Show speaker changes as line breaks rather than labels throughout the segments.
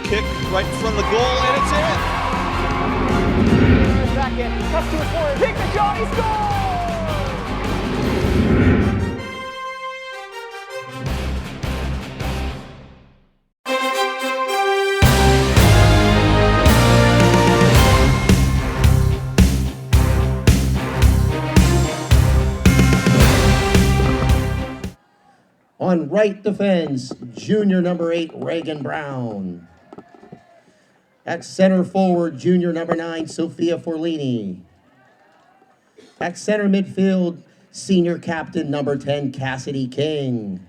kick right in front of the goal, and it's in.
Second, cuts to his corner, take the shot, he scores!
On right defense, junior number 8, Reagan Brown. At center forward, junior number 9, Sophia Forlini. At center midfield, senior captain number 10, Cassidy King.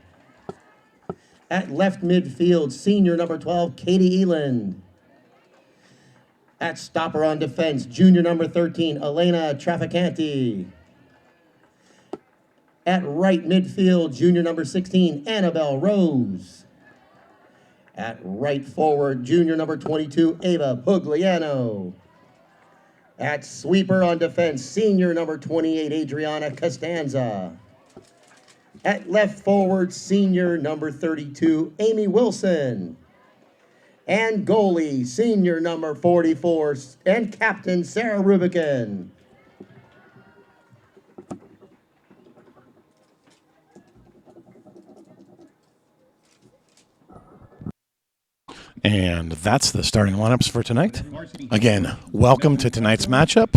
At left midfield, senior number 12, Katie Eland. At stopper on defense, junior number 13, Elena Traficante. At right midfield, junior number 16, Annabelle Rose. At right forward, junior number 22, Ava Pugliano. At sweeper on defense, senior number 28, Adriana Costanza. At left forward, senior number 32, Amy Wilson. And goalie, senior number 44, and captain, Sarah Rubican.
And that's the starting lineups for tonight. Again, welcome to tonight's matchup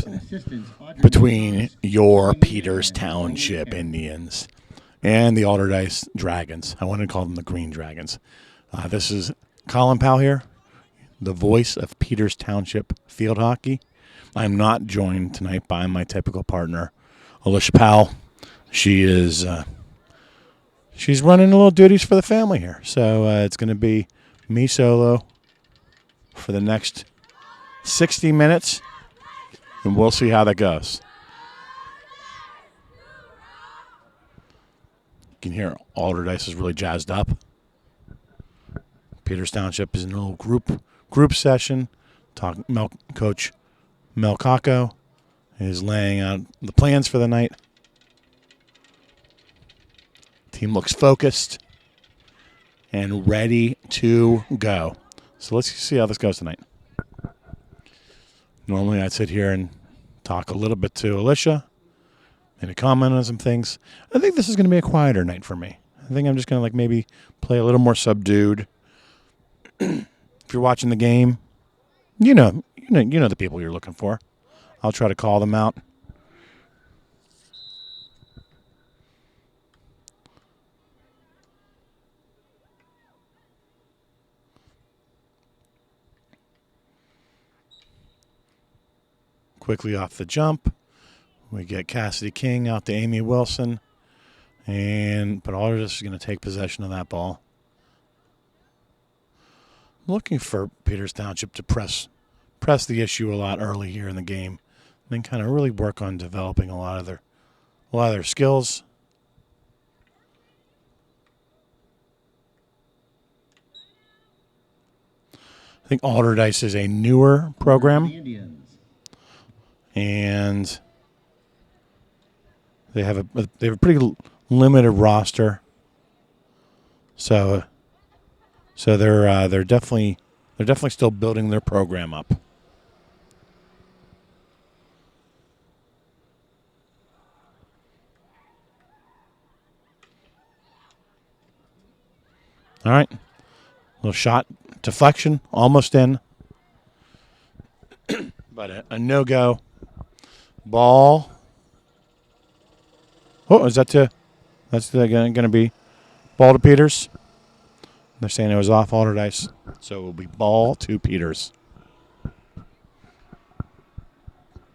between your Peters Township Indians and the Allderdice Dragons. I wanted to call them the Green Dragons. This is Colin Powell here, the voice of Peters Township Field Hockey. I'm not joined tonight by my typical partner, Alicia Powell. She's running a little duties for the family here. So it's going to be me solo for the next 60 minutes, and we'll see how that goes. You can hear Allderdice is really jazzed up. Peters Township is in a little group session. Coach Mel Kako is laying out the plans for the night. Team looks focused and ready to go. So let's see how this goes tonight. Normally I'd sit here and talk a little bit to Alicia, maybe comment on some things. I think this is going to be a quieter night for me. I think I'm just going to maybe play a little more subdued. If you're watching the game, you know the people you're looking for. I'll try to call them out. Quickly off the jump, we get Cassidy King out to Amy Wilson, but Allderdice is going to take possession of that ball. I'm looking for Peters Township to press the issue a lot early here in the game, and then kind of really work on developing a lot of their skills. I think Allderdice is a newer program. And they have a pretty limited roster, so they're definitely still building their program up. All right, little shot deflection, almost in, but a no-go. Ball. Oh, is that's going to be ball to Peters? They're saying it was off Allderdice, so it will be ball to Peters.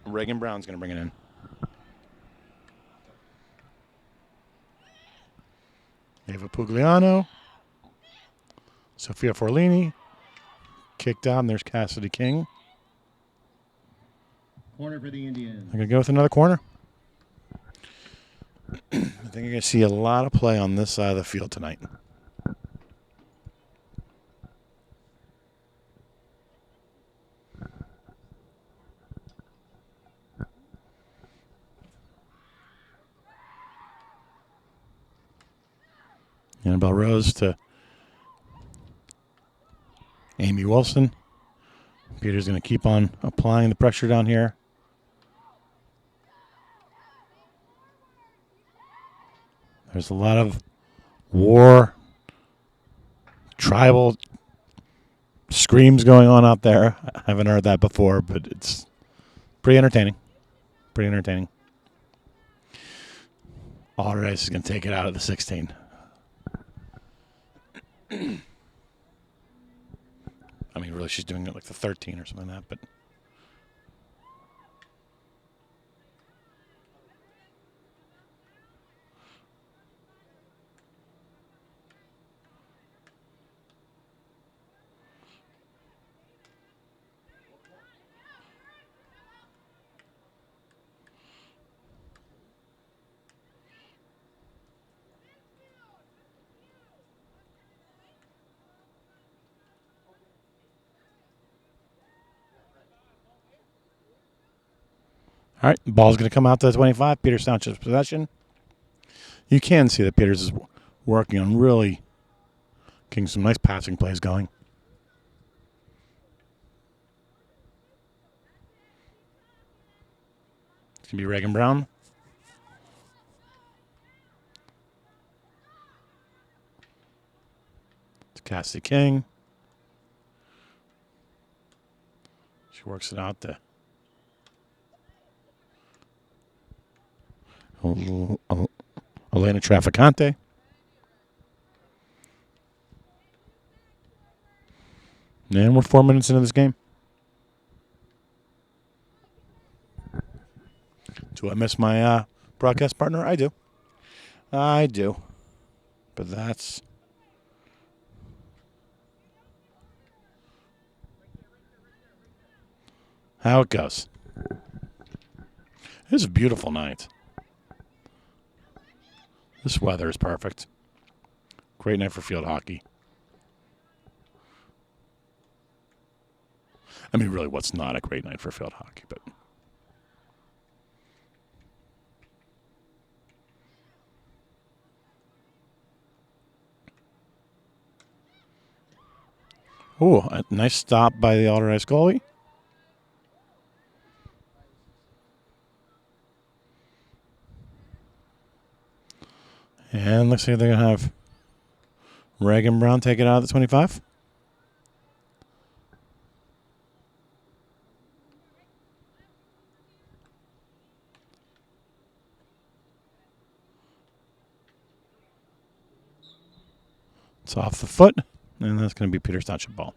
Reagan Brown's going to bring it in. Ava Pugliano. Sophia Forlini. Kicked out, and there's Cassidy King.
Corner for the Indians.
I'm going to go with another corner. I think you're going to see a lot of play on this side of the field tonight. Annabelle Rose to Amy Wilson. Peter's going to keep on applying the pressure down here. There's a lot of war, tribal screams going on out there. I haven't heard that before, but it's pretty entertaining. Pretty entertaining. Allderdice is going to take it out at the 16. I mean, really, she's doing it like the 13 or something like that, but... All right, ball's going to come out to the 25. Peters Township's possession. You can see that Peters is working on really getting some nice passing plays going. It's going to be Reagan Brown. It's Cassidy King. She works it out to Elena Traficante. And we're 4 minutes into this game. Do I miss my broadcast partner? I do. I do. But that's... how it goes. This is a beautiful night. This weather is perfect. Great night for field hockey. I mean, really, what's not a great night for field hockey, but... oh, a nice stop by the Allderdice goalie. And looks like they're going to have Reagan Brown take it out of the 25. It's off the foot, and that's going to be Peters Township ball.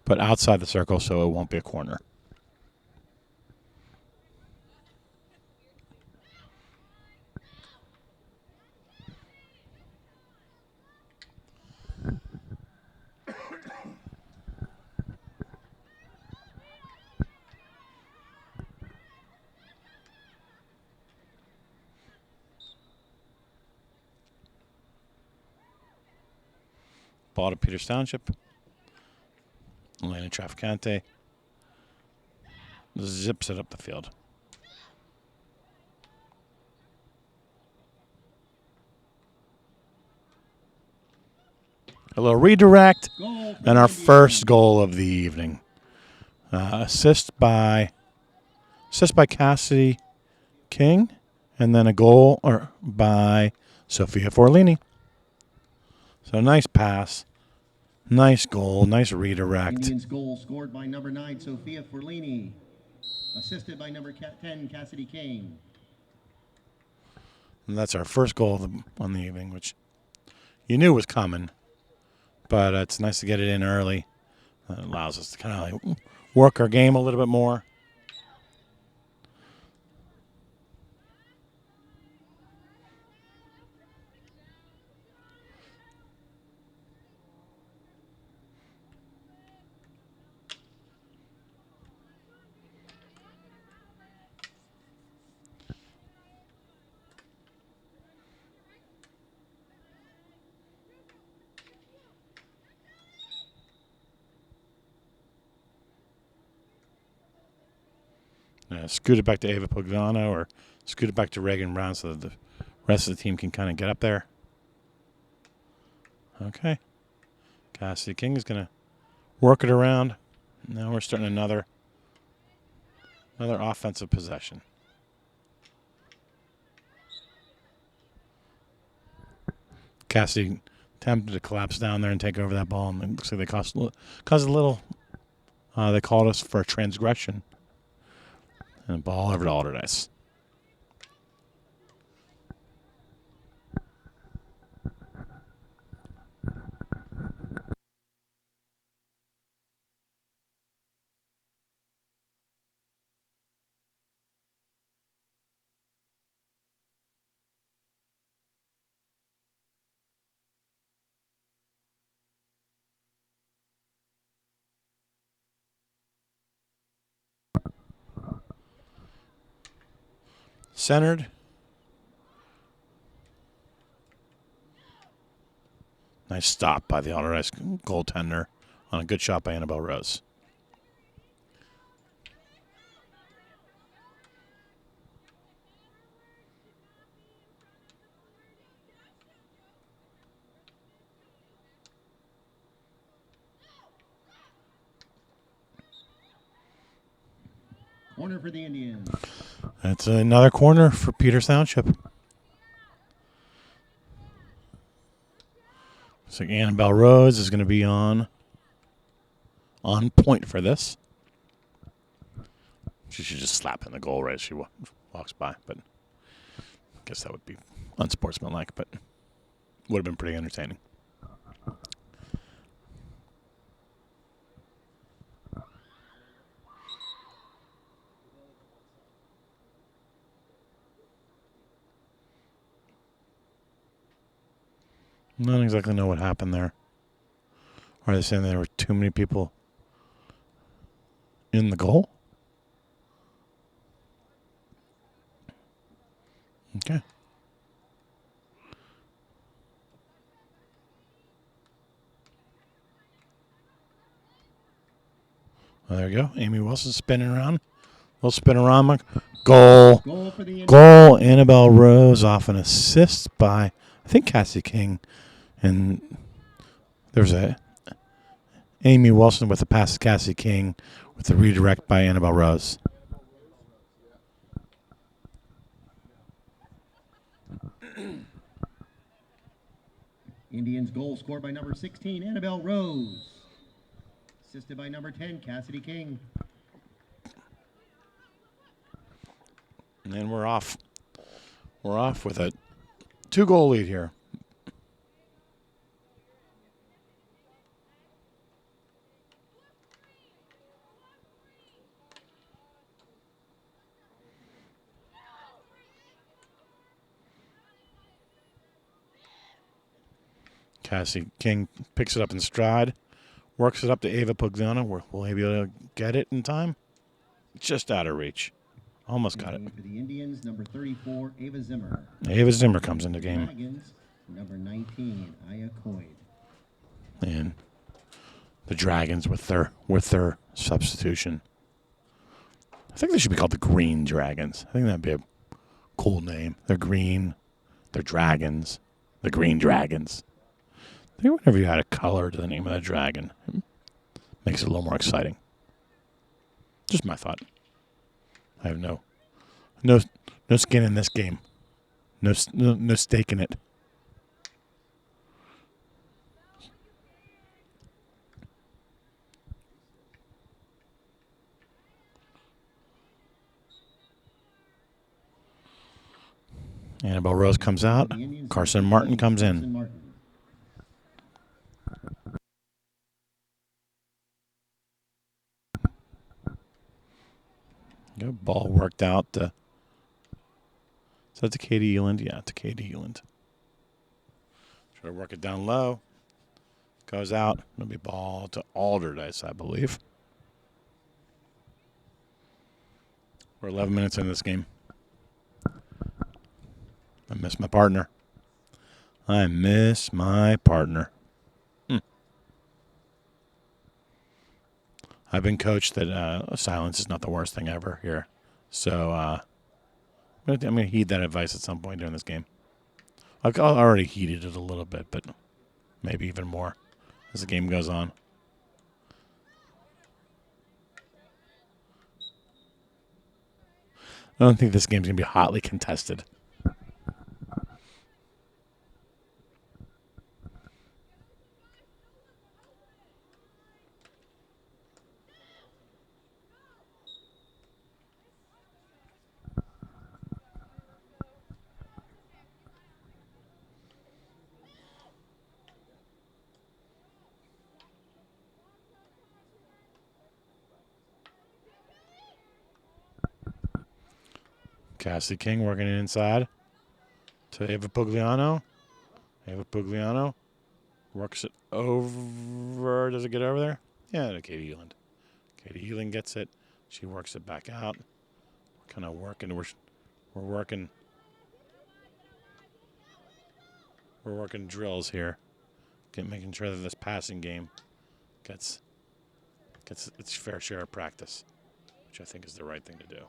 But outside the circle, so it won't be a corner. Ball to Peters Township. Elena Traficante zips it up the field. A little redirect, and our first goal of the evening. Assist by Cassidy King, and then a goal by Sophia Forlini. So nice pass. Nice goal, nice redirect.
Indians goal scored by number 9, Sophia Forlini. Assisted by number 10, Cassidy King.
And that's our first goal on the evening, which you knew was coming. But it's nice to get it in early. That allows us to kind of like work our game a little bit more. Scoot it back to Ava Pogano or scoot it back to Reagan Brown so that the rest of the team can kind of get up there. Okay. Cassidy King is going to Work it around. Now we're starting another offensive possession. Cassidy attempted to collapse down there and take over that ball, and it looks like they caused a little. They called us for a transgression. And ball over to Allderdice. Centered. Nice stop by the Allderdice goaltender on a good shot by Annabelle Rose.
Corner for the Indians.
That's another corner for Peters Township. So Annabelle Rose is going to be on point for this. She should just slap in the goal right as she walks by, but I guess that would be unsportsmanlike, but would have been pretty entertaining. I don't exactly know what happened there. Are they saying there were too many people in the goal? Okay. Well, there you go. Amy Wilson spinning around. Little spin-a-rama. Goal.
Goal for the Indians.
Goal. Annabelle Rose off an assist by, I think, Cassie King. And there's a Amy Wilson with the pass to Cassie King with the redirect by Annabelle Rose.
Indians goal scored by number 16, Annabelle Rose. Assisted by number 10, Cassidy King.
And then we're off. We're off with a 2-goal lead here. Cassie King picks it up in stride, works it up to Ava Pugliano. Will he be able to get it in time? Just out of reach. Almost got it.
For the Indians, number 34, Ava Zimmer.
Ava Zimmer comes into the game.
Dragons, number 19, Aya Coyd.
And the Dragons with their substitution. I think they should be called the Green Dragons. I think that'd be a cool name. They're green. They're dragons. The Green Dragons. I think whenever you add a color to the name of the dragon, it makes it a little more exciting. Just my thought. I have no skin in this game. No stake in it. Annabelle Rose comes out. Carson Martin comes in. Good ball worked out. Is that to Katie Eland? Yeah, to Katie Eland. Try to work it down low. Goes out. It'll be ball to Allderdice, I believe. We're 11 minutes in this game. I miss my partner. I've been coached that silence is not the worst thing ever here. So I'm going to heed that advice at some point during this game. I've already heeded it a little bit, but maybe even more as the game goes on. I don't think this game's going to be hotly contested. Cassie King working it inside to Ava Pugliano. Ava Pugliano works it over. Does it get over there? Yeah, to Katie Heeland. Katie Heeland gets it. She works it back out. We're kind of working. We're working. We're working drills here, making sure that this passing game gets its fair share of practice, which I think is the right thing to do.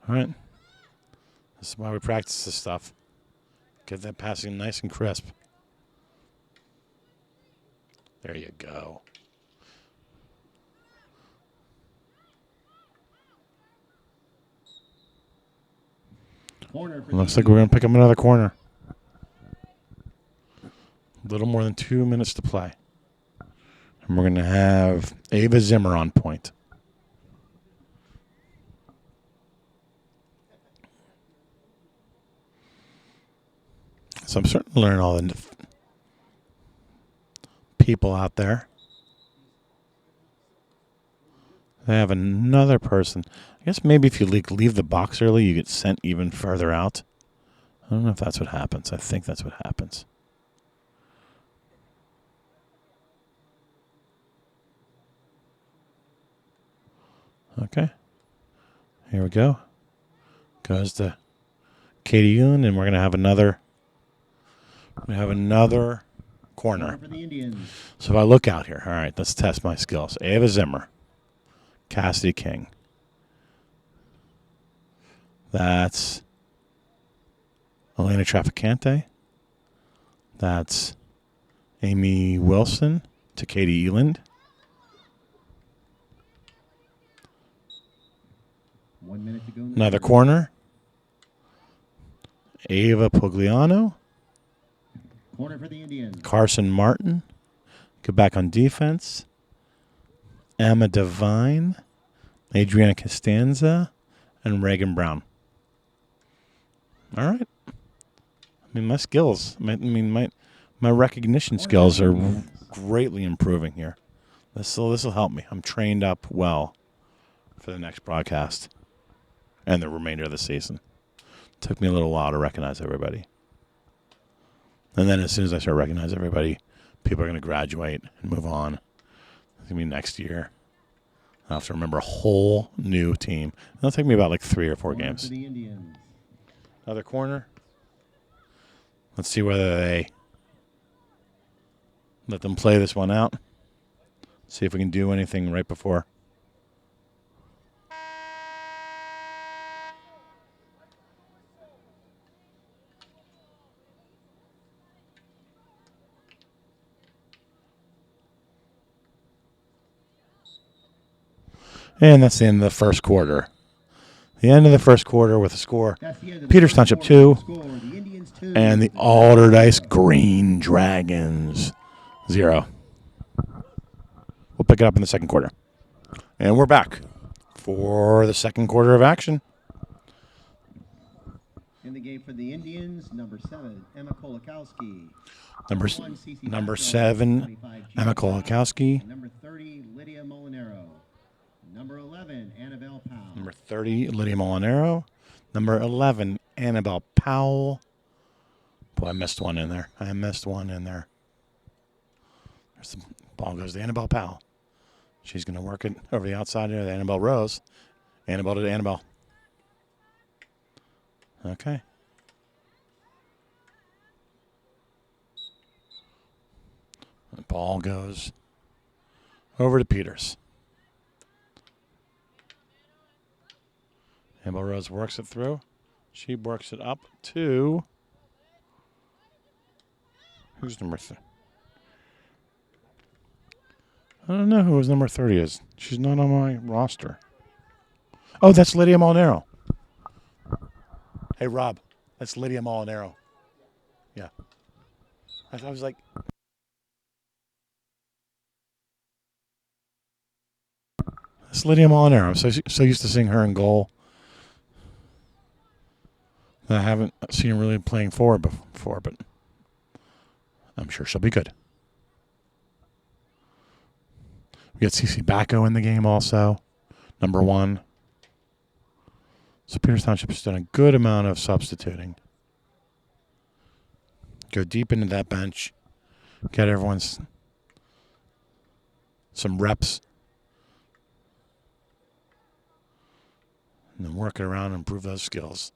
All right. This is why we practice this stuff. Get that passing nice and crisp. There you go. Looks like we're going to pick up another corner. A little more than 2 minutes to play. And we're going to have Ava Zimmer on point. So I'm starting to learn all the people out there. They have another person. I guess maybe if you leave the box early, you get sent even further out. I don't know if that's what happens. I think that's what happens. Okay. Here we go. Goes to Katie Yoon, and we're going to have another. We have another corner. So if I look out here, all right, let's test my skills. Ava Zimmer, Cassidy King. That's Elena Traficante. That's Amy Wilson to Katie Eland.
1 minute to go.
Another corner. Ava Pugliano.
Corner for the Indians.
Carson Martin. Go back on defense. Emma Devine. Adriana Costanza. And Reagan Brown. All right. I mean, my skills, my recognition skills are greatly improving here. This will help me. I'm trained up well for the next broadcast and the remainder of the season. Took me a little while to recognize everybody. And then as soon as I start recognizing everybody, people are going to graduate and move on. It's going to be next year. I'll have to remember a whole new team. It'll take me about like 3 or 4 games. Another corner. Let's see whether they let them play this one out. See if we can do anything right before. And that's the end of the first quarter. The end of the first quarter with a score. Peters Township 2 and the Allderdice Green Dragons 0. We'll pick it up in the second quarter. And we're back for the second quarter of action.
In the game for the Indians, number 7, Emma Kolakowski.
Number 7, Emma Kolakowski.
Number 30, Lydia Molinaro. Number 11, Annabelle Powell.
Number 30, Lydia Molinaro. Number 11, Annabelle Powell. Boy, I missed one in there. There's the ball goes to Annabelle Powell. She's going to work it over the outside there to Annabelle Rose. Annabelle to Annabelle. Okay. The ball goes over to Peters. Annabelle Rose works it through. She works it up to... Who's number 3? I don't know who his number 30 is. She's not on my roster. Oh, that's Lydia Molinaro. Hey, Rob, that's Lydia Molinaro. Yeah. I was like... That's Lydia Molinaro. I'm so used to seeing her in goal. I haven't seen her really playing forward before, but I'm sure she'll be good. We got CC Bacco in the game also, number 1. So Peters Township has done a good amount of substituting. Go deep into that bench, get everyone's some reps, and then work it around and improve those skills.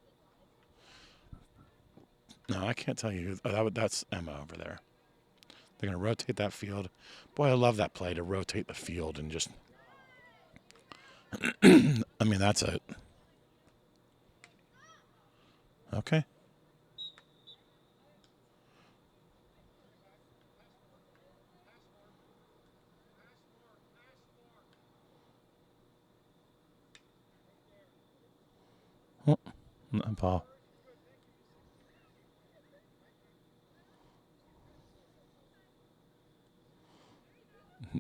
No, I can't tell you. That's Emma over there. They're going to rotate that field. Boy, I love that play to rotate the field and just... I mean, that's it. Okay. Oh, not Paul.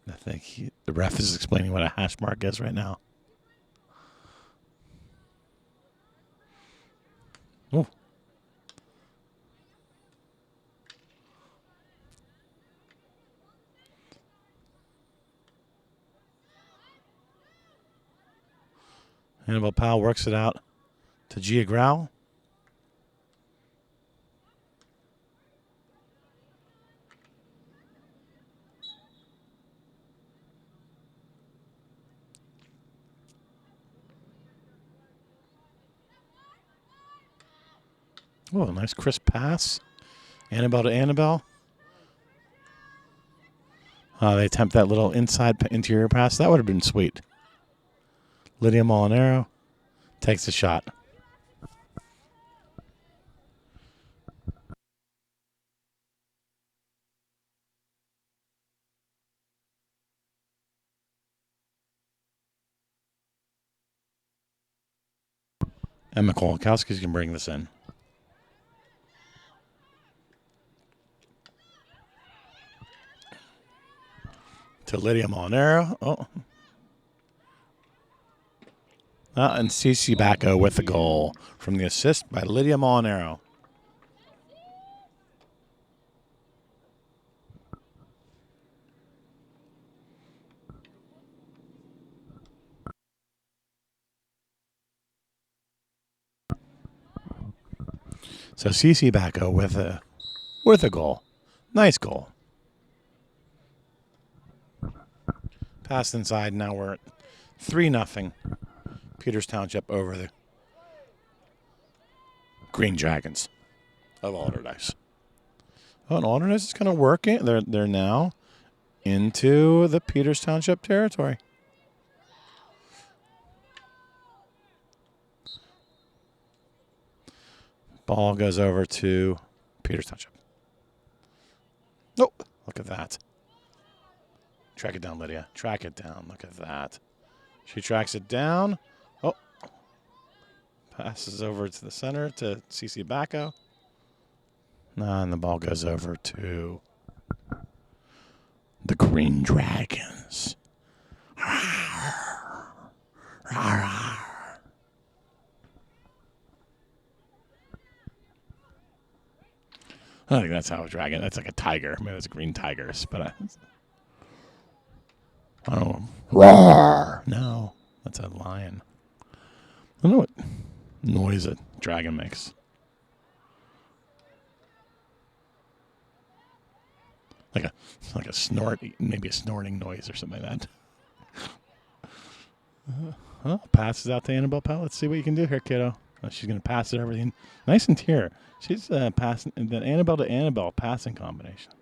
I think the ref is explaining what a hash mark is right now. Oh. Annabelle Powell works it out to Gia Grau. Oh, a nice crisp pass. Annabelle to Annabelle. They attempt that little interior pass. That would have been sweet. Lydia Molinaro takes the shot. Emma Kolakowski's can bring this in. To Lydia Molinaro. Oh. And CC Bacco with the goal from the assist by Lydia Molinaro. So CC Bacco with a goal. Nice goal. Passed inside. Now we're at 3-0. Peters Township over the Green Dragons of Allderdice. Oh, and Allderdice is kind of working. They're now into the Peters Township territory. Ball goes over to Peters Township. Oh, look at that. Track it down, Lydia. Track it down. Look at that. She tracks it down. Oh. Passes over to the center to CC Bacco. And the ball goes over to the Green Dragons. I think that's how a dragon. That's like a tiger. Maybe it's green tigers, but I don't know. Roar! No, that's a lion. I don't know what noise a dragon makes. Like a snort, maybe a snorting noise or something like that. Passes out to Annabelle Powell. Let's see what you can do here, kiddo. She's going to pass it everything. Nice interior. She's passing the Annabelle to Annabelle passing combination.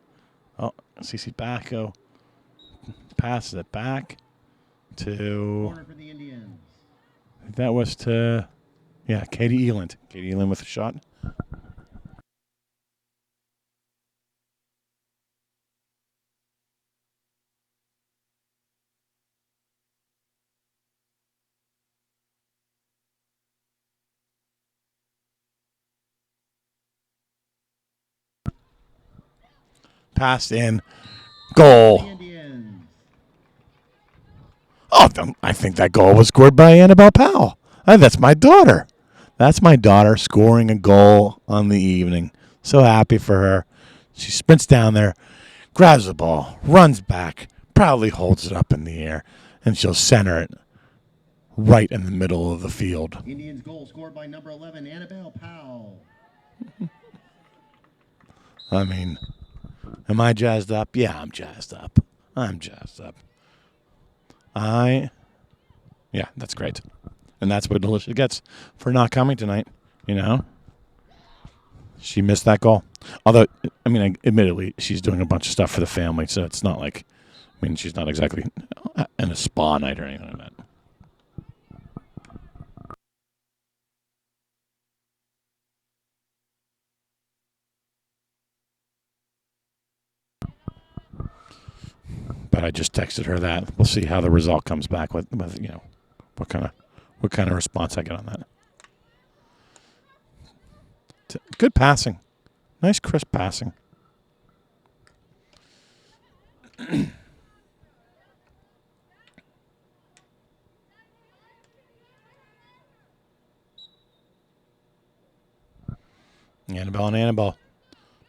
Oh, CC Bacco passes it back to...
Corner for the Indians.
That was to, Katie Eland. Katie Eland with a shot. passed in. Goal.
Indians.
Oh, I think that goal was scored by Annabelle Powell. That's my daughter. That's my daughter scoring a goal on the evening. So happy for her. She sprints down there, grabs the ball, runs back, proudly holds it up in the air, and she'll center it right in the middle of the field.
Indians goal scored by number 11, Annabelle Powell.
I mean, am I jazzed up? Yeah, I'm jazzed up. Yeah, that's great. And that's what Alicia gets for not coming tonight, you know? She missed that goal. Although, I mean, admittedly, she's doing a bunch of stuff for the family, so it's not like, I mean, she's not exactly in a spa night or anything like that. But I just texted her that. We'll see how the result comes back with you know, what kind of response I get on that. Good passing. Nice crisp passing. Annabelle.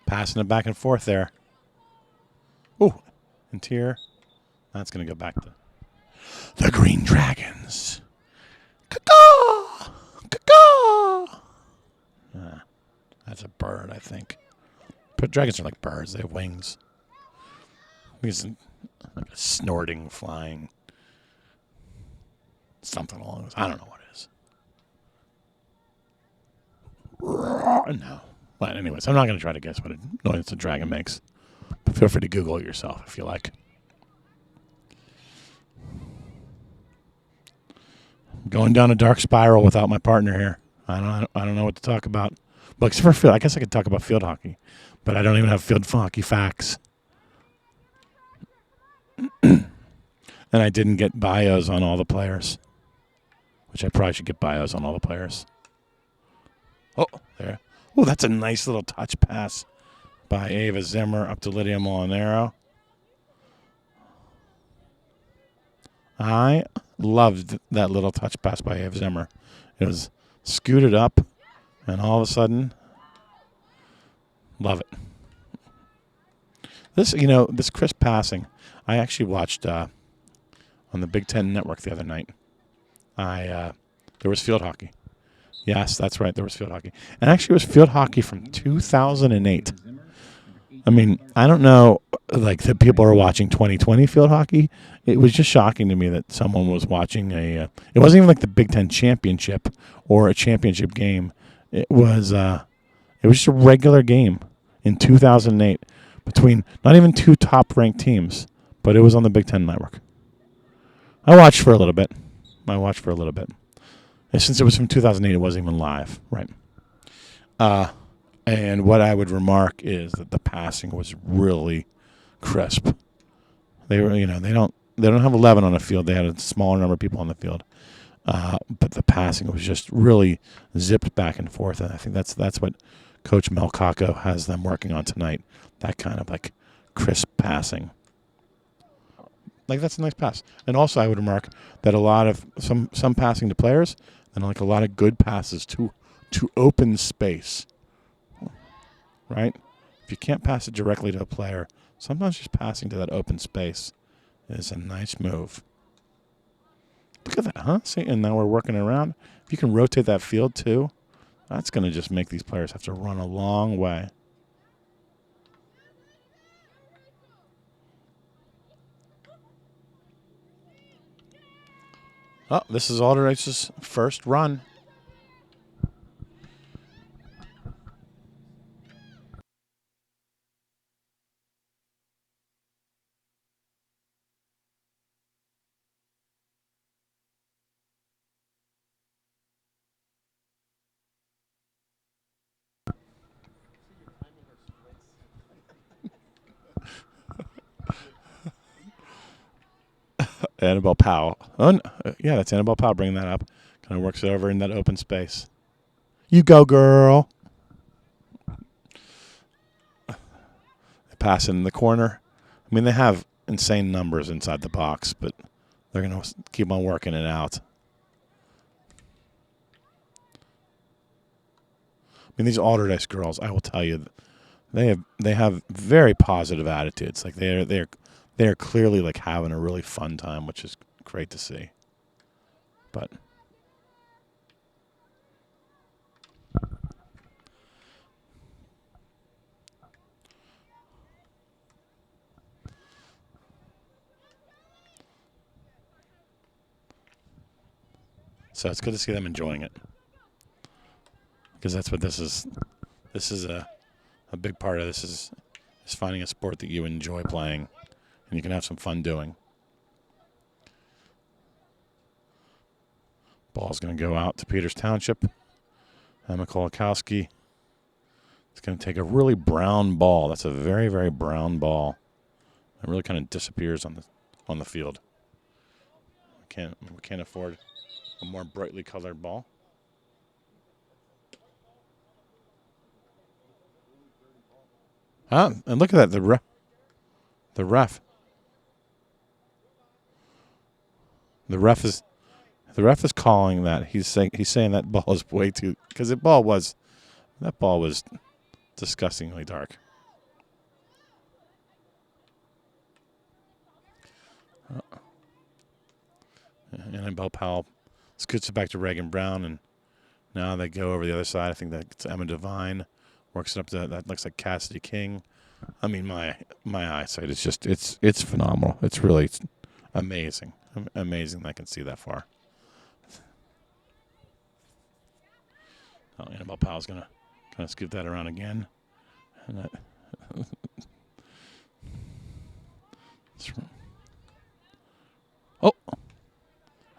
Passing it back and forth there. Ooh, and Tier. That's going to go back to the Green Dragons. Caw-caw! Caw-caw! That's a bird, I think. But dragons are like birds. They have wings. He's like a snorting, flying, something along those. I don't know what it is. No. But anyways, I'm not going to try to guess what noise a dragon makes. But feel free to Google it yourself if you like. Going down a dark spiral without my partner here. I don't know what to talk about. Well, except for field, I guess I could talk about field hockey, but I don't even have field hockey facts. And I didn't get bios on all the players, which I probably should get bios on all the players. Oh, there. Oh, that's a nice little touch pass by Ava Zimmer up to Lydia Molinaro. I loved that little touch pass by Ava Zimmer. It was scooted up, and all of a sudden, love it. This crisp passing, I actually watched on the Big Ten Network the other night. There was field hockey. Yes, that's right. There was field hockey. And actually, it was field hockey from 2008. I mean, I don't know, like, that people are watching 2020 field hockey. It was just shocking to me that someone was watching it wasn't even like the Big Ten championship or a championship game. It was just a regular game in 2008 between not even two top-ranked teams, but it was on the Big Ten Network. I watched for a little bit. And since it was from 2008, it wasn't even live, right? And what I would remark is that the passing was really crisp. They were, they don't have 11 on the field. They had a smaller number of people on the field, but the passing was just really zipped back and forth. And I think that's what Coach Mel Kako has them working on tonight. That kind of like crisp passing. Like, that's a nice pass. And also, I would remark that a lot of some passing to players, and like a lot of good passes to open space. Right? If you can't pass it directly to a player, sometimes just passing to that open space is a nice move. Look at that, huh? See, and now we're working around. If you can rotate that field too, that's going to just make these players have to run a long way. Oh, this is Allderdice's first run. Annabelle Powell. Oh, no. Yeah, that's Annabelle Powell bringing that up. Kind of works it over in that open space. You go, girl. pass it in the corner. I mean, they have insane numbers inside the box, but they're going to keep on working it out. I mean, these Allderdice girls, I will tell you, they have very positive attitudes. Like they're clearly like having a really fun time, which is great to see. But so it's good to see them enjoying it, because that's what this is. This is a big part of this is finding a sport that you enjoy playing and you can have some fun doing. Ball's going to go out to Peters Township. Emma Kolakowski. It's going to take a really brown ball. That's a very, very brown ball. It really kind of disappears on the field. We can't afford a more brightly colored ball. Ah, and look at that, the ref. The ref is calling that. He's saying that ball is way too, because that ball was disgustingly dark. Annabelle Powell scoots it back to Reagan Brown, and now they go over the other side. I think that's Emma Devine. Works it up to, that looks like Cassidy King. I mean, my eyesight is just, it's phenomenal. It's really amazing. Amazing that I can see that far. Oh, Annabelle Powell's going to kind of scoop that around again. And that, oh,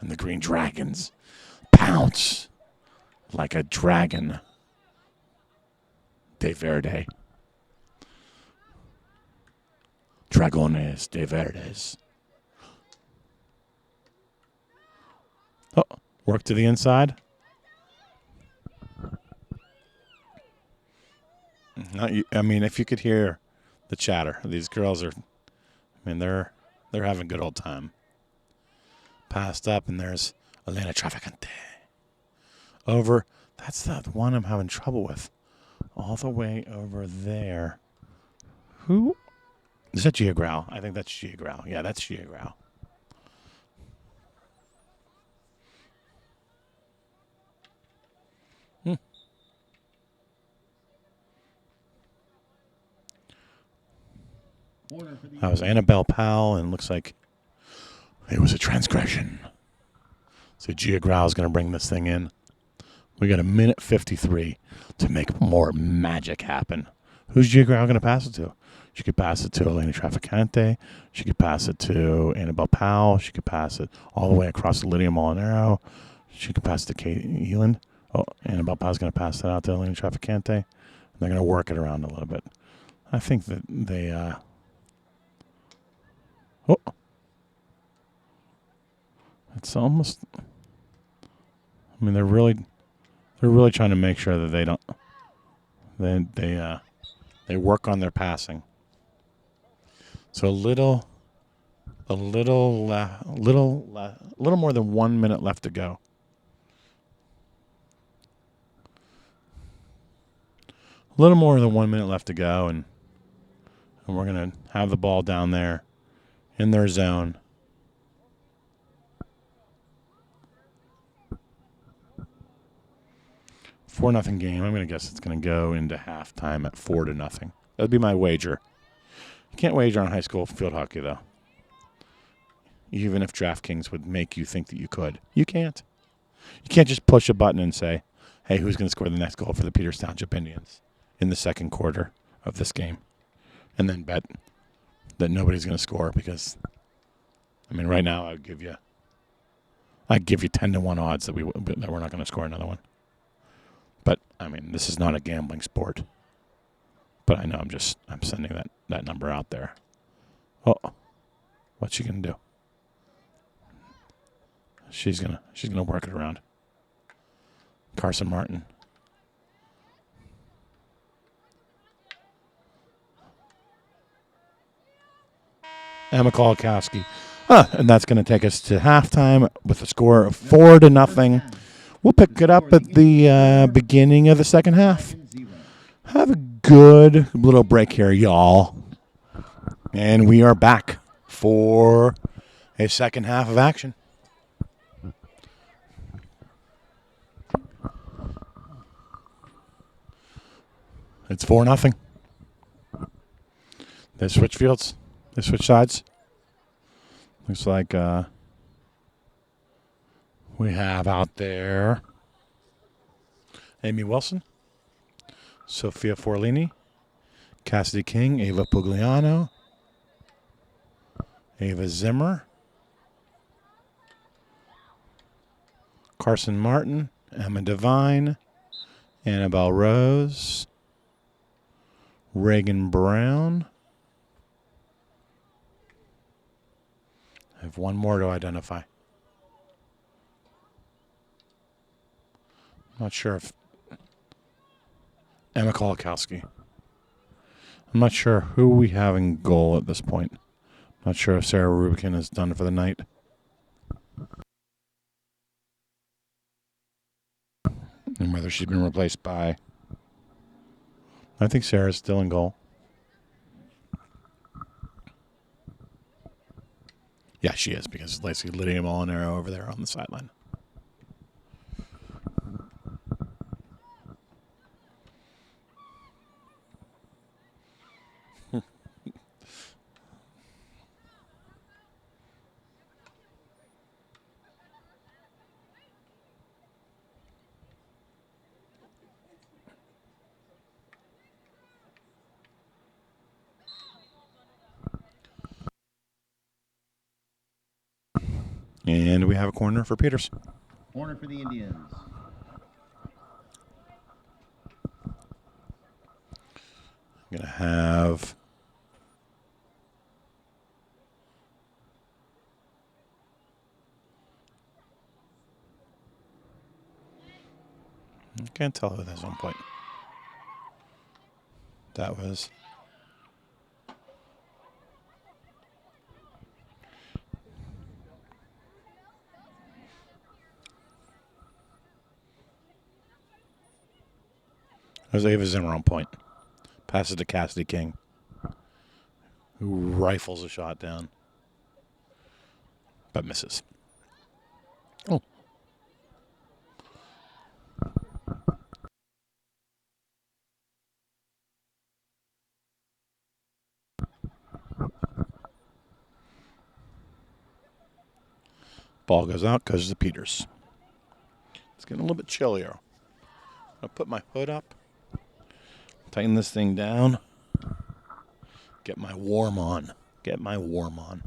and the Green Dragons pounce like a dragon. De Verde. Dragones de Verdes. Oh, work to the inside. I mean, if you could hear the chatter, these girls are, I mean, they're having a good old time. Passed up, and there's Elena Traficante. Over, that's the one I'm having trouble with. All the way over there. Who? Is that Gia Grau? I think that's Gia Grau. Yeah, that's Gia Grau. That was Annabelle Powell, and looks like it was a transgression. So Gia Grau is going to bring this thing in. We got a minute 53 to make more magic happen. Who's Gia Grau going to pass it to? She could pass it to Elena Traficante. She could pass it to Annabelle Powell. She could pass it all the way across to Lydia Molinaro. She could pass it to Kate Eland. Oh, Annabelle Powell's going to pass that out to Elena Traficante. They're going to work it around a little bit. I think that they... Oh. It's almost... I mean, they're really trying to make sure that they don't... They work on their passing. So a little more than 1 minute left to go. A little more than 1 minute left to go, and we're gonna have the ball down there in their zone. Four 0 game. I'm gonna guess it's gonna go into halftime at 4-0. That'd be my wager. You can't wager on high school field hockey, though. Even if DraftKings would make you think that you could. You can't. You can't just push a button and say, hey, who's going to score the next goal for the Peters Township Indians in the second quarter of this game? And then bet that nobody's going to score because, I mean, right now I'd give you 10-1 odds that we're not going to score another one. But, I mean, this is not a gambling sport. But I know I'm sending that number out there. Oh, what's she gonna do? She's gonna work it around. Carson Martin. Emma Kolakowski. And that's going to take us to halftime with a score of 4-0. We'll pick it up at the beginning of the second half. Have a good little break here, y'all. And we are back for a second half of action. It's 4-0. They switch fields. They switch sides. Looks like we have out there Amy Wilson, Sophia Forlini, Cassidy King, Ava Pugliano, Ava Zimmer, Carson Martin, Emma Devine, Annabelle Rose, Reagan Brown. I have one more to identify. Not sure if Emma Kolakowski. I'm not sure who we have in goal at this point. Not sure if Sarah Rubicon is done for the night. And whether she's been replaced by... I think Sarah's still in goal. Yeah, she is, because Lacey Lydia Molinaro over there on the sideline. And we have a corner for Peters.
Corner for the Indians.
I'm going to have... I can't tell who that's on point. That was... There's Ava Zimmer on point. Passes to Cassidy King, who rifles a shot down, but misses. Oh. Ball goes out, goes to Peters. It's getting a little bit chillier. I'll put my hood up. Tighten this thing down. Get my warm on. Get my warm on.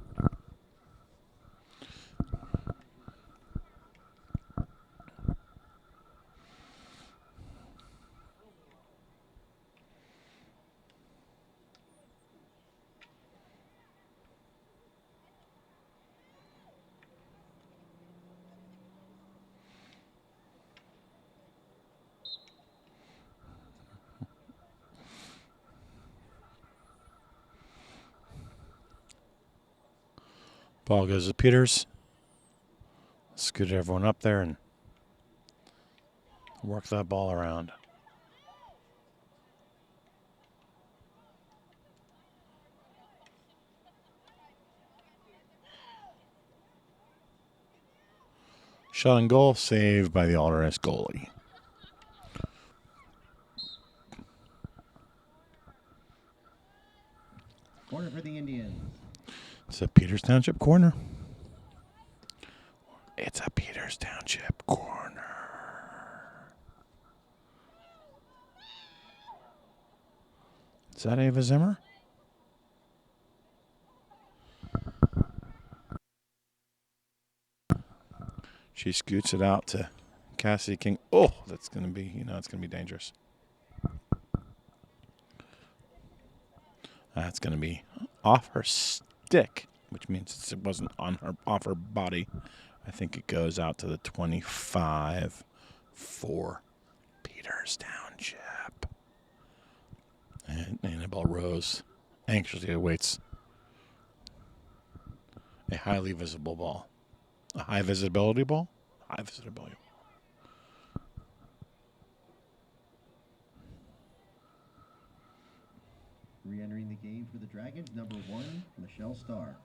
Ball goes to Peters. Scoot everyone up there and work that ball around. Shot on goal, saved by the Allderdice goalie.
Corner for the Indians.
It's a Peters Township corner. It's a Peters Township corner. Is that Ava Zimmer? She scoots it out to Cassidy King. Oh, that's going to be, it's going to be dangerous. That's going to be off her stick, which means it wasn't off her body. I think it goes out to the 25 for Peters Township. And Annabelle Rose anxiously awaits a highly visible ball. A high visibility ball? High visibility.
Re-entering the game for the Dragons, number 1, Michelle Starr.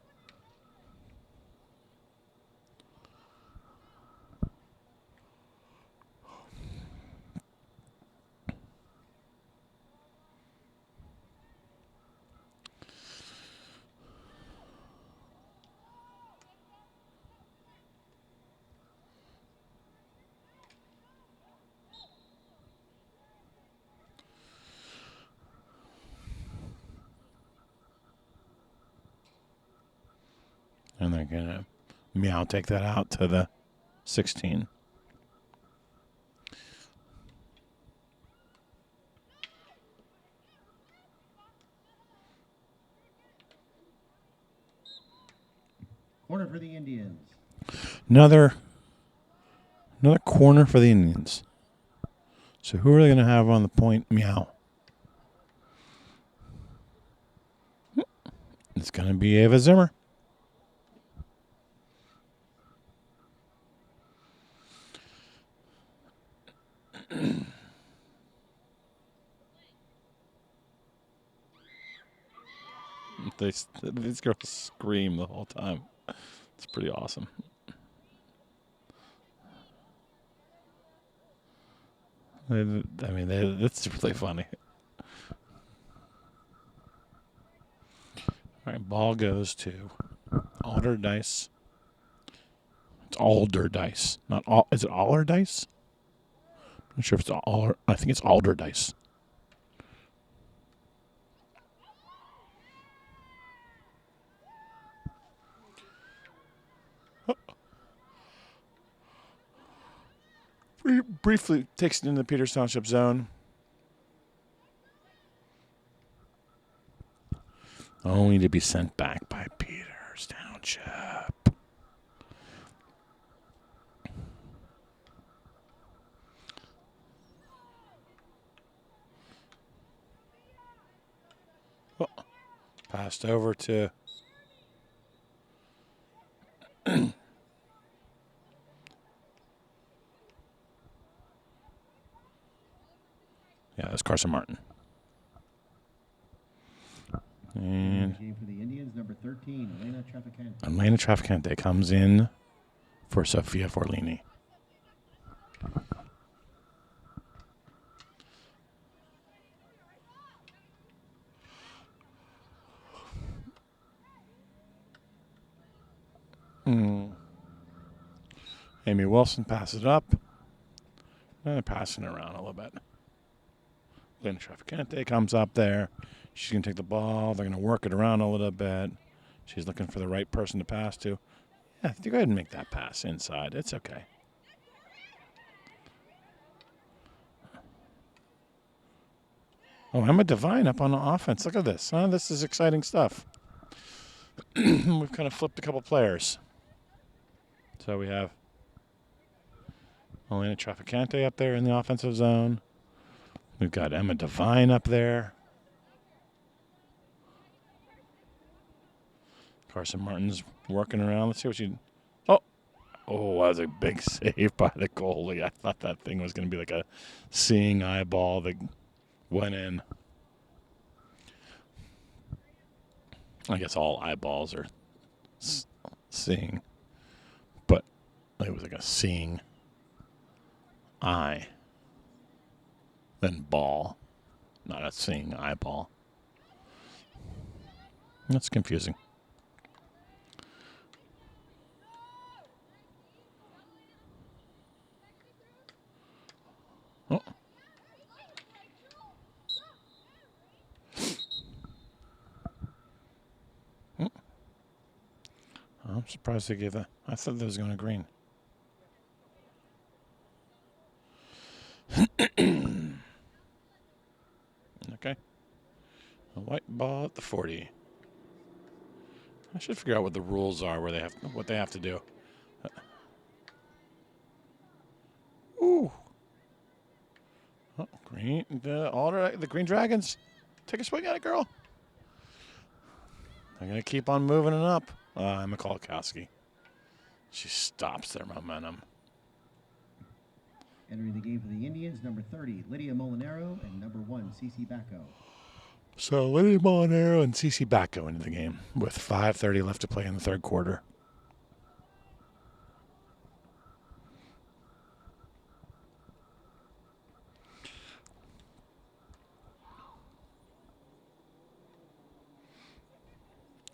And they're going to meow take that out to the 16.
Corner for the Indians.
Another corner for the Indians. So who are they going to have on the point? Meow. It's going to be Ava Zimmer. These girls scream the whole time. It's pretty awesome. It's really funny. All right, ball goes to Allderdice. It's Allderdice, not all. Is it Allderdice? I'm not sure if it's all. I think it's Allderdice. Briefly takes it into the Peters Township zone. Only to be sent back by Peters Township. Oh, passed over to yeah, that's Carson Martin. And
Game for the Indians, number 13, Elena Traficante.
Elena Traficante comes in for Sophia Forlini. Amy Wilson passes it up. And they're passing it around a little bit. Elena Traficante comes up there. She's going to take the ball. They're going to work it around a little bit. She's looking for the right person to pass to. Yeah, go ahead and make that pass inside. It's okay. Oh, Emma Devine up on the offense. Look at this. This is exciting stuff. We've kind of flipped a couple players. So we have Elena Traficante up there in the offensive zone. We've got Emma Devine up there. Carson Martin's working around. Let's see what she... Oh, that was a big save by the goalie. I thought that thing was going to be like a seeing eyeball that went in. I guess all eyeballs are seeing. But it was like a seeing eye. Then ball. Not a seeing eyeball. That's confusing. Oh. I'm surprised they gave that. I thought that was going to green. Okay. A white ball at the 40. I should figure out what the rules are, what they have to do. Ooh. Oh, green. The Green Dragons. Take a swing at it, girl. They're going to keep on moving it up. Mikulkowski. She stops their momentum.
Entering the game for the Indians, number 30, Lydia Molinaro, and number 1, Cece Bacco.
So Lydia Molinaro and Cece Bacco into the game with 5:30 left to play in the third quarter.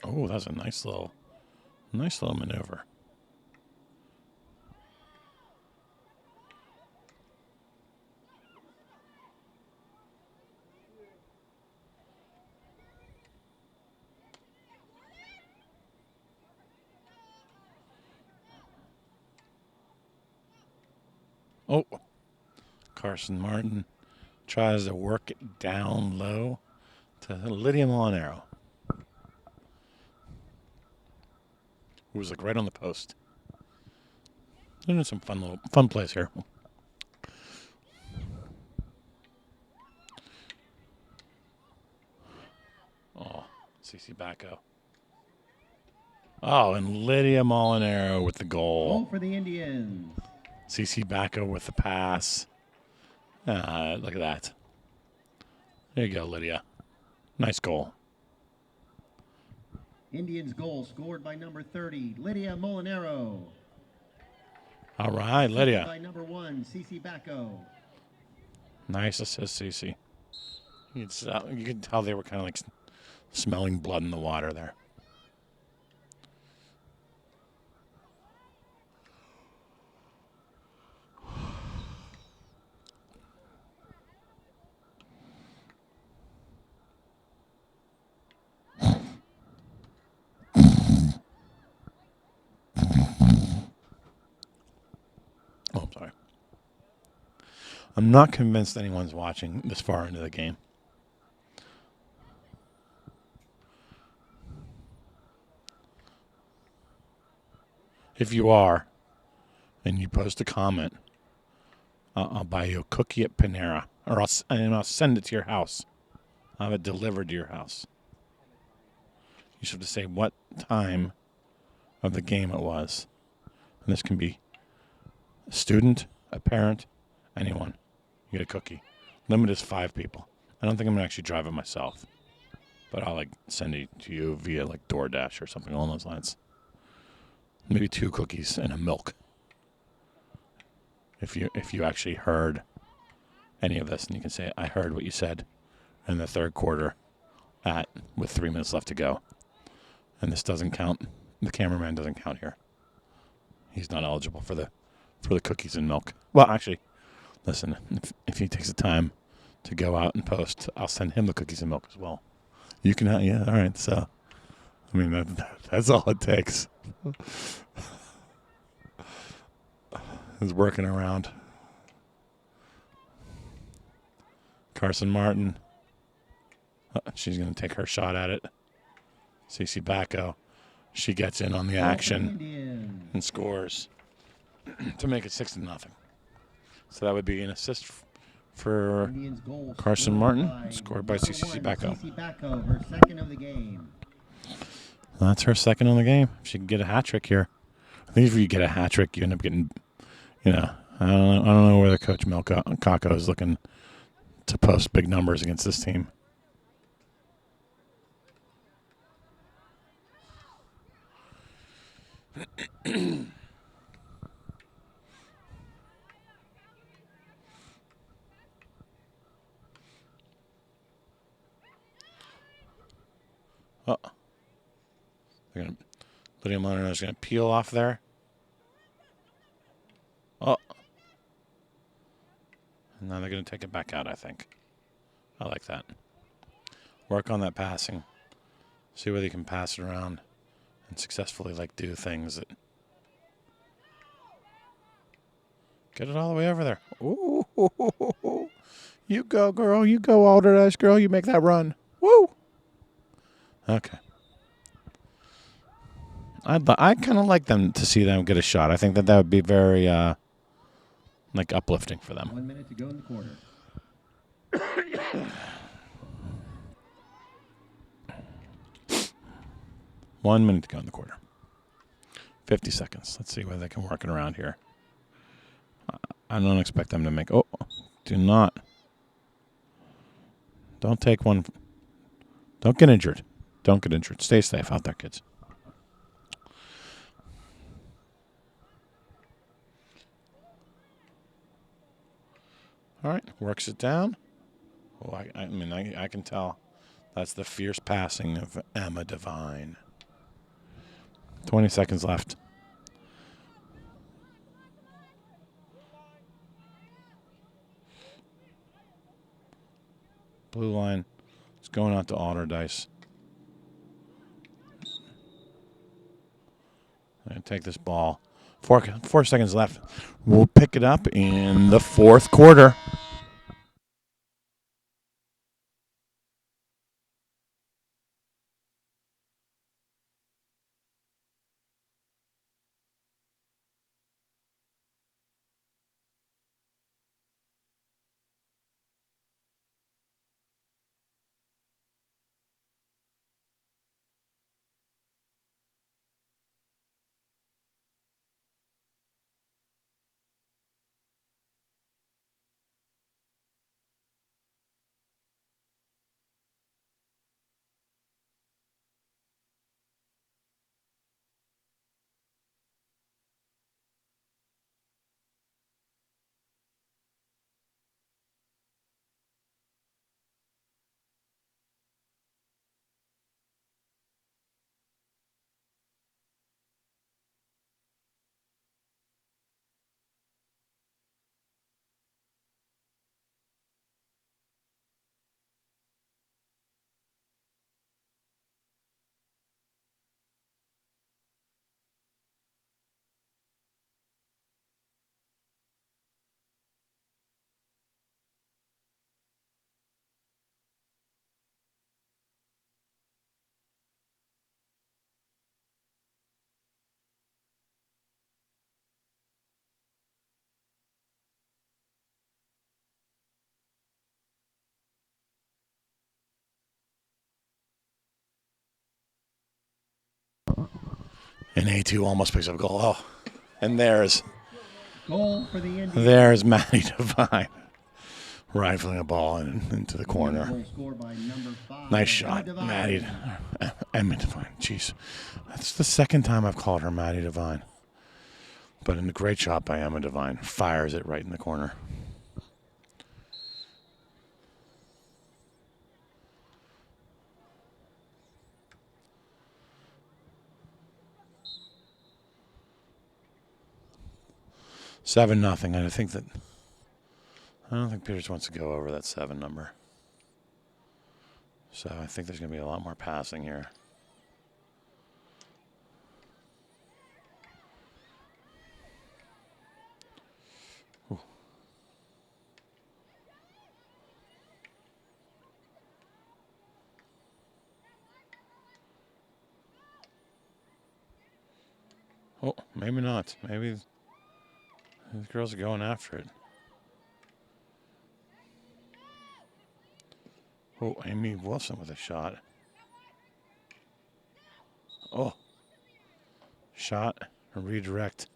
Oh, that's a nice little maneuver. Oh, Carson Martin tries to work it down low to Lydia Molinaro, who was like right on the post. Doing some fun plays here. Oh, Cece Bacco. Oh, and Lydia Molinaro with the goal.
Goal for the Indians.
Cece Bacco with the pass. Look at that. There you go, Lydia. Nice goal.
Indians goal scored by number 30, Lydia Molinaro.
All right, Lydia.
By number 1, Cece Bacco.
Nice assist, Cece. You could tell they were kind of like smelling blood in the water there. Oh, I'm sorry. I'm not convinced anyone's watching this far into the game. If you are, and you post a comment, I'll buy you a cookie at Panera, or I'll send it to your house. I'll have it delivered to your house. You just have to say what time of the game it was. And this can be a student, a parent, anyone. You get a cookie. Limit is 5 people. I don't think I'm going to actually drive it myself. But I'll send it to you via DoorDash or something along those lines. Maybe 2 cookies and a milk. If you actually heard any of this, and you can say, I heard what you said in the third quarter with 3 minutes left to go. And this doesn't count. The cameraman doesn't count here. He's not eligible for the cookies and milk. Well, actually, listen, if he takes the time to go out and post, I'll send him the cookies and milk as well. You can, yeah, all right. So, I mean, that's all it takes. Is working around. Carson Martin. She's going to take her shot at it. Cece Bacco. She gets in on the action and scores to make it 6-0. So that would be an assist for Carson Martin, scored by Cece Bacco.
Cece Bacco, her second of the game.
That's her second on the game. She can get a hat trick here. I think if you get a hat trick, you end up getting, I don't know whether Coach Kako is looking to post big numbers against this team. Oh. Lydia Molinaro is going to peel off there. Oh. And now they're going to take it back out, I think. I like that. Work on that passing. See whether you can pass it around and successfully do things that get it all the way over there. Ooh. You go, girl. You go, Allderdice girl. You make that run. Woo! Okay. I kind of like them to see them get a shot. I think that would be very uplifting for them.
1 minute to go in the quarter.
1 minute to go in the quarter. 50 seconds. Let's see whether they can work it around here. I don't expect them to make... Oh, do not. Don't take one. Don't get injured. Don't get injured. Stay safe out there, kids. All right, works it down. Oh, I mean, I can tell that's the fierce passing of Emma Devine. 20 seconds left. Blue line is going out to Allderdice. I'm going to take this ball. 4 seconds left. We'll pick it up in the fourth quarter. And A2 almost picks up a goal. Oh, and there's Maddie Devine rifling a ball into the corner. Nice shot, Maddie. Emma Devine. Jeez, that's the second time I've called her Maddie Devine. But in a great shot by Emma Devine, fires it right in the corner. Seven nothing. I don't think Peters wants to go over that 7 number. So I think there's going to be a lot more passing here. Ooh. Oh, maybe not. Maybe these girls are going after it. Oh, Amy Wilson with a shot. Oh. Shot, a redirect.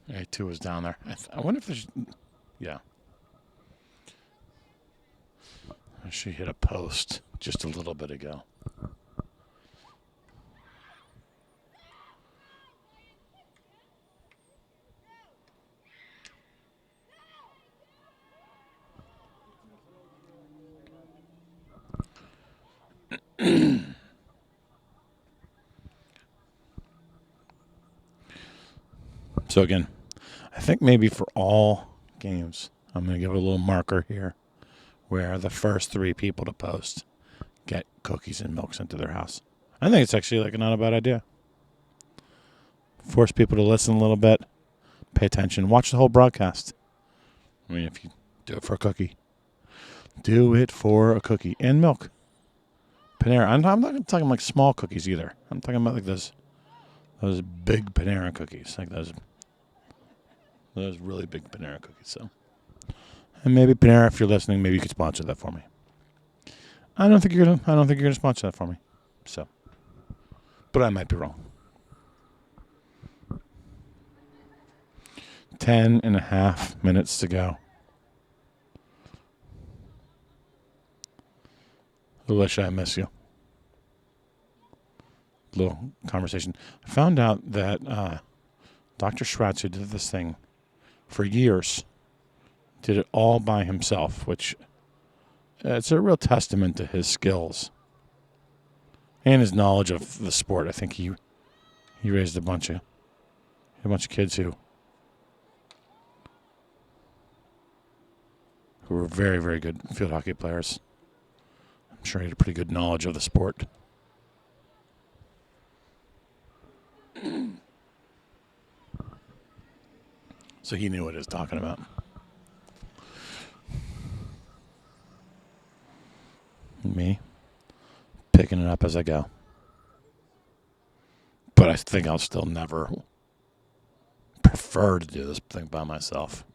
A2 is down there. I wonder if there's... Yeah. She hit a post just a little bit ago. So again, I think maybe for all games, I'm going to give a little marker here where the first 3 people to post get cookies and milk sent to their house. I think it's actually not a bad idea. Force people to listen a little bit, pay attention, watch the whole broadcast. I mean, if you do it for a cookie, do it for a cookie and milk. Panera. I'm not talking like small cookies either. I'm talking about like those big Panera cookies, like those really big Panera cookies. So And maybe Panera, if you're listening, maybe you could sponsor that for me. I don't think you're gonna sponsor that for me. So, but I might be wrong. 10.5 minutes to go. Alicia, I miss you. Little conversation. I found out that Dr. Schratz, who did this thing for years, did it all by himself, which it's a real testament to his skills and his knowledge of the sport. I think he raised a bunch of kids who were very, very good field hockey players. I'm sure he had a pretty good knowledge of the sport. So he knew what he was talking about. Me, picking it up as I go. But I think I'll still never prefer to do this thing by myself.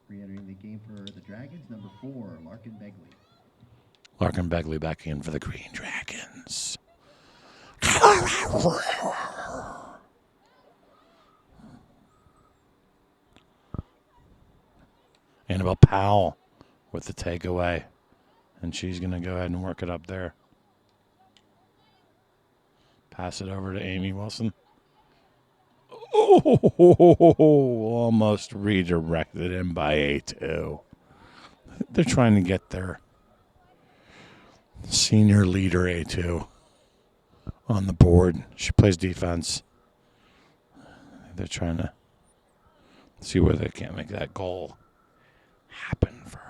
Re-entering the game for the Dragons, number 4, Larkin Begley.
Larkin Begley back in for the Green Dragons. Annabelle Powell with the takeaway. And she's going to go ahead and work it up there. Pass it over to Amy Wilson. Oh, almost redirected in by A2. They're trying to get their senior leader A2 on the board. She plays defense. They're trying to see whether they can't make that goal happen for her.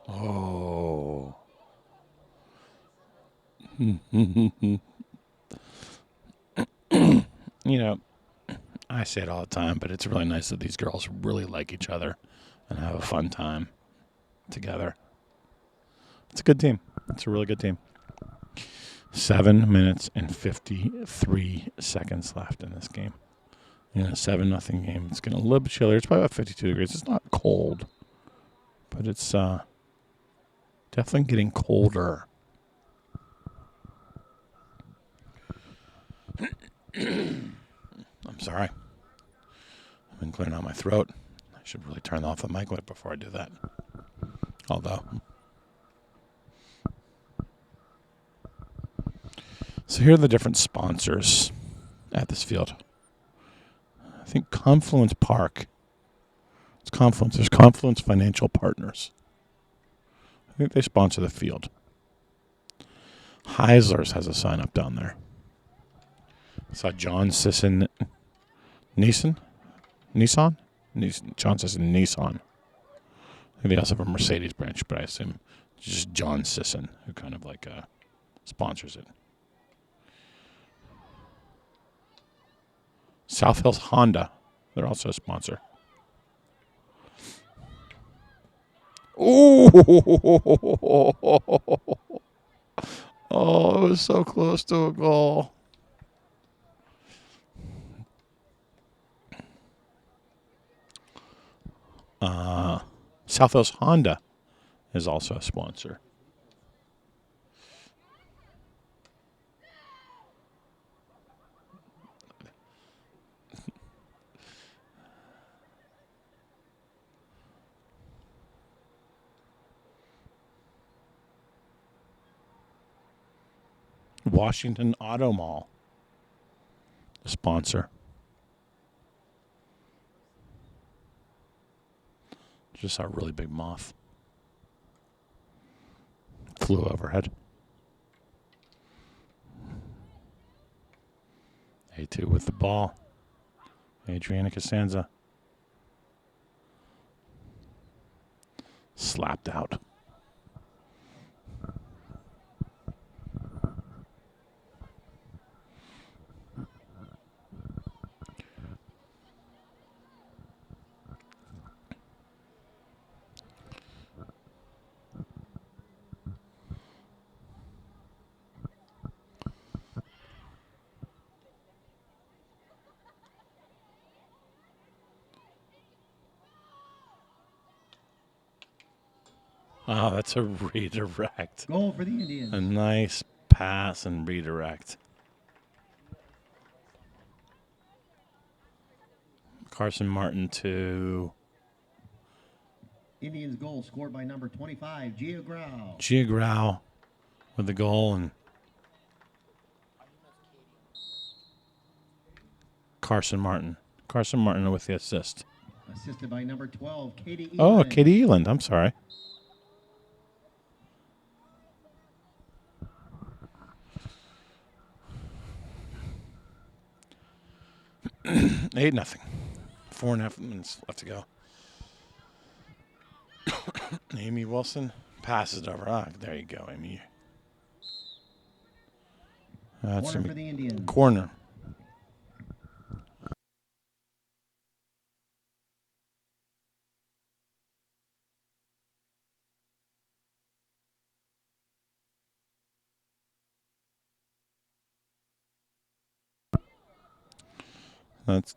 Oh. You know, I say it all the time, but it's really nice that these girls really like each other and have a fun time together. It's a good team. It's a really good team. 7 minutes and 53 seconds left in this game. In a 7-0 game. It's getting a little bit chillier. It's probably about 52 degrees. It's not cold, but it's definitely getting colder. I'm sorry. I've been clearing out my throat. I should really turn off the mic before I do that. Although. So here are the different sponsors at this field. I think Confluence Park. It's Confluence. There's Confluence Financial Partners. I think they sponsor the field. Heisler's has a sign up down there. I saw John Sisson Nissan? John Sisson Nissan. I think they also have a Mercedes branch, but I assume it's just John Sisson who kind of like sponsors it. South Hills Honda. They're also a sponsor. Ooh! Oh, it was so close to a goal. South Hills Honda is also a sponsor. Washington Auto Mall, a sponsor. Just saw a really big moth. Flew overhead. A2 with the ball. Adriana Costanza. Slapped out. Oh, that's a redirect.
Goal for the Indians.
A nice pass and redirect. Carson Martin to
Indians goal scored by number 25, Gia Grau.
Gia Grau with the goal, and Carson Martin. Carson Martin with the assist.
Assisted by number 12, Katie Eland.
Oh, Katie Eland. I'm sorry. Eight nothing. 4.5 minutes left to go. Amy Wilson passes it over. Ah, there you go, Amy. That's
Corner for the Indians.
corner. That's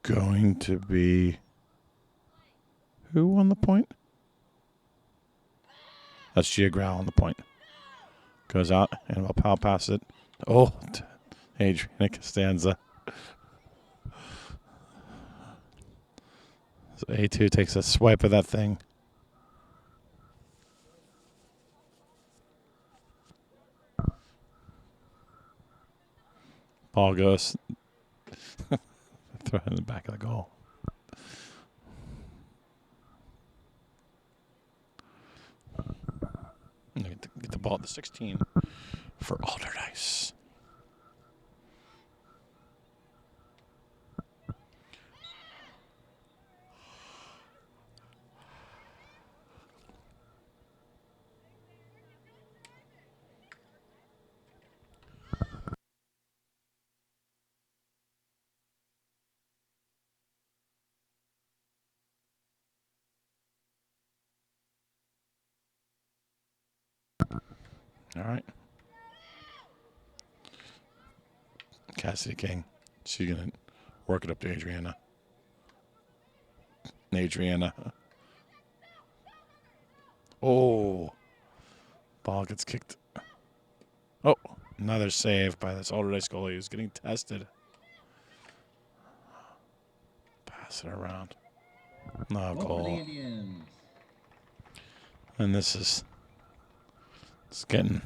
going to be who on the point? That's Gia Grau on the point. Goes out, and Powell passes it. Oh, Adriana Costanza. So A2 takes a swipe of that thing. Ball goes. Throw it in the back of the goal. Get the ball at the 16 for Allderdice. All right. Cassidy King. She's going to work it up to Adriana. Adriana. Oh. Ball gets kicked. Oh. Another save by this Allderdice goalie who's getting tested. Pass it around. No goal. And this is... It's getting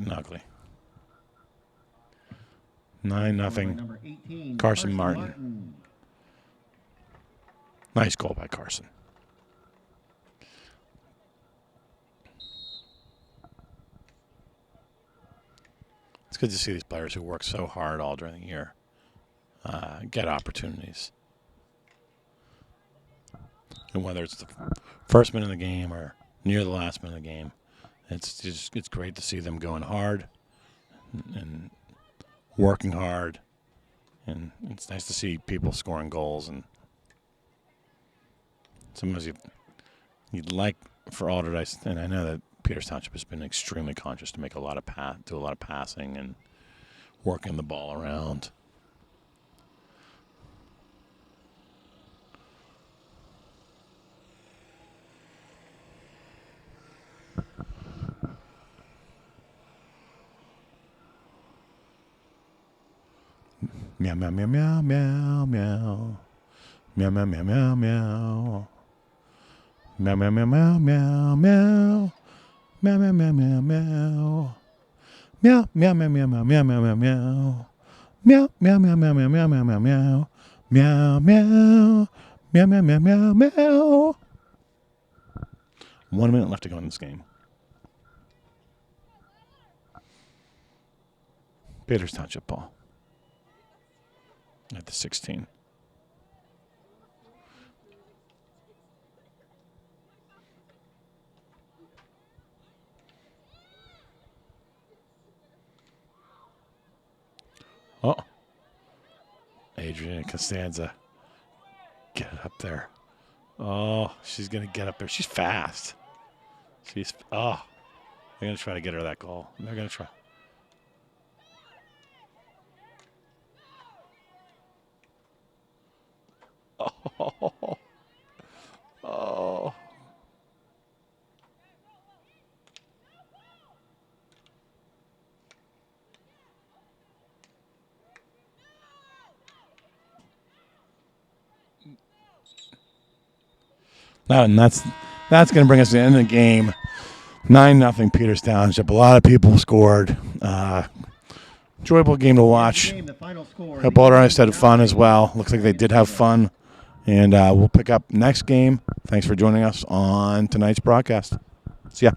ugly. 9-0. Carson Martin. Nice goal by Carson. It's good to see these players who work so hard all during the year get opportunities. And whether it's the first minute of the game or near the last minute of the game, it's great to see them going hard and working hard, and it's nice to see people scoring goals. And sometimes you'd like for Allderdice, and I know that Peters Township has been extremely conscious to make do a lot of passing and working the ball around. Meow, meow, meow, meow, meow, meow. Meow, meow, meow, meow, meow. Meow, meow, meow, meow, meow, meow. Meow, meow, meow, meow, meow. Meow, meow, meow, meow, meow, meow, meow, meow. Meow, meow, meow, meow, meow, meow, meow, meow, meow. Meow, meow. Meow, meow, meow, meow, meow. 1 minute left to go in this game. Peters Township ball. At the 16. Oh. Adrian Costanza. Get up there. Oh, she's going to get up there. She's fast. They're going to try to get her that goal. They're going to try. Oh. Oh. And that's going to bring us to the end of the game. 9-0 Peters Township. A lot of people scored. Enjoyable game to watch. Hope Allderdice had fun as well. Looks like they did have fun. And we'll pick up next game. Thanks for joining us on tonight's broadcast. See ya.